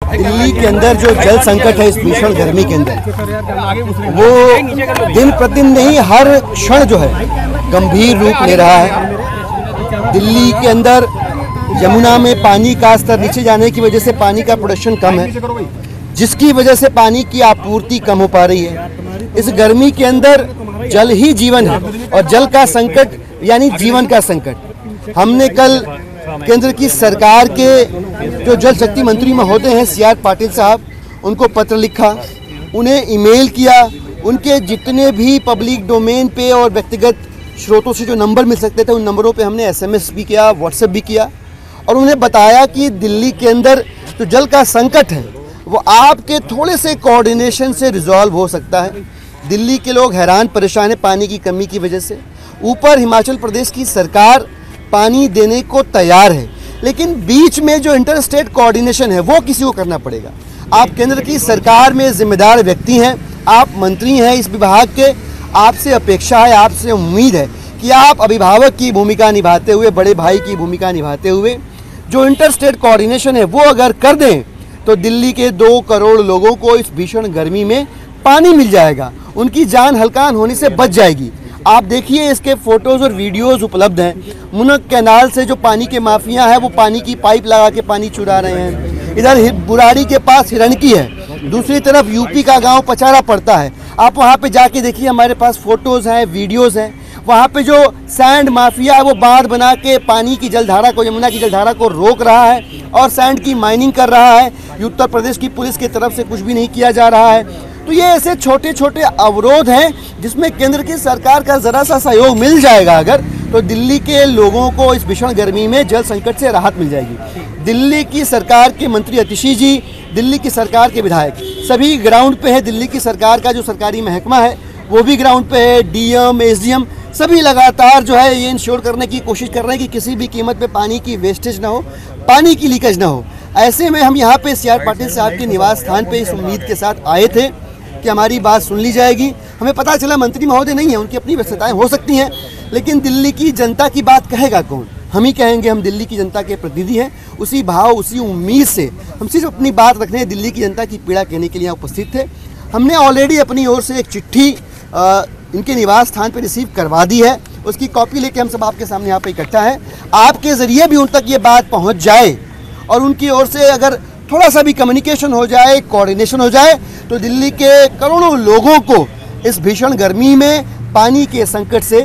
दिल्ली के अंदर जो जल संकट है इस भीषण गर्मी के अंदर, वो दिन प्रतिदिन नहीं हर क्षण जो है गंभीर रूप ले रहा है। दिल्ली के अंदर यमुना में पानी का स्तर नीचे जाने की वजह से पानी का प्रोडक्शन कम है, जिसकी वजह से पानी की आपूर्ति कम हो पा रही है। इस गर्मी के अंदर जल ही जीवन है और जल का संकट यानी जीवन का संकट। हमने कल केंद्र की सरकार के जो जल शक्ति मंत्री महोदय हैं CR पाटिल साहब, उनको पत्र लिखा, उन्हें ईमेल किया। उनके जितने भी पब्लिक डोमेन पे और व्यक्तिगत स्रोतों से जो नंबर मिल सकते थे उन नंबरों पे हमने SMS भी किया, WhatsApp भी किया और उन्हें बताया कि दिल्ली के अंदर जो जल का संकट है वो आपके थोड़े से कोऑर्डिनेशन से रिजॉल्व हो सकता है। दिल्ली के लोग हैरान परेशान हैं पानी की कमी की वजह से। ऊपर हिमाचल प्रदेश की सरकार पानी देने को तैयार है, लेकिन बीच में जो इंटर स्टेट कोऑर्डिनेशन है वो किसी को करना पड़ेगा। आप केंद्र की सरकार में जिम्मेदार व्यक्ति हैं, आप मंत्री हैं इस विभाग के, आपसे अपेक्षा है, आपसे उम्मीद है कि आप अभिभावक की भूमिका निभाते हुए, बड़े भाई की भूमिका निभाते हुए जो इंटर स्टेट कोऑर्डिनेशन है वो अगर कर दें तो दिल्ली के 2 करोड़ लोगों को इस भीषण गर्मी में पानी मिल जाएगा, उनकी जान हल्कान होने से बच जाएगी। आप देखिए इसके फोटोज और वीडियोस उपलब्ध हैं। मुनक कैनाल से जो पानी के माफिया हैं वो पानी की पाइप लगा के पानी चुरा रहे हैं। इधर बुराड़ी के पास हिरणकी है, दूसरी तरफ यूपी का गांव पचारा पड़ता है। आप वहां पे जाके देखिए, हमारे पास फोटोज हैं, वीडियोस हैं। वहां पे जो सैंड माफिया है वो बांध बना के पानी की जलधारा को, यमुना की जलधारा को रोक रहा है और सैंड की माइनिंग कर रहा है। उत्तर प्रदेश की पुलिस की तरफ से कुछ भी नहीं किया जा रहा है। तो ये ऐसे छोटे छोटे अवरोध हैं जिसमें केंद्र की सरकार का ज़रा सा सहयोग मिल जाएगा अगर, तो दिल्ली के लोगों को इस भीषण गर्मी में जल संकट से राहत मिल जाएगी। दिल्ली की सरकार के मंत्री अतिशी जी, दिल्ली की सरकार के विधायक सभी ग्राउंड पे है। दिल्ली की सरकार का जो सरकारी महकमा है वो भी ग्राउंड पे है। DM, SDM सभी लगातार जो है ये इंश्योर करने की कोशिश कर रहे हैं कि किसी भी कीमत पे पानी की वेस्टेज ना हो, पानी की लीकेज ना हो। ऐसे में हम यहाँ पे CR पाटिल साहब के निवास स्थान पे इस उम्मीद के साथ आए थे कि हमारी बात सुन ली जाएगी। हमें पता चला मंत्री महोदय नहीं है, उनकी अपनी व्यस्तताएं हो सकती हैं, लेकिन दिल्ली की जनता की बात कहेगा कौन? हम ही कहेंगे। हम दिल्ली की जनता के प्रतिनिधि हैं। उसी भाव, उसी उम्मीद से हम सिर्फ अपनी बात रखने, दिल्ली की जनता की पीड़ा कहने के लिए उपस्थित थे। हमने ऑलरेडी अपनी ओर से एक चिट्ठी इनके निवास स्थान पर रिसीव करवा दी है, उसकी कॉपी लेके हम सब आपके सामने यहाँ पे इकट्ठा है। आपके ज़रिए भी उन तक ये बात पहुँच जाए और उनकी ओर से अगर थोड़ा सा भी कम्युनिकेशन हो जाए, कोऑर्डिनेशन हो जाए, तो दिल्ली के करोड़ों लोगों को इस भीषण गर्मी में पानी के संकट से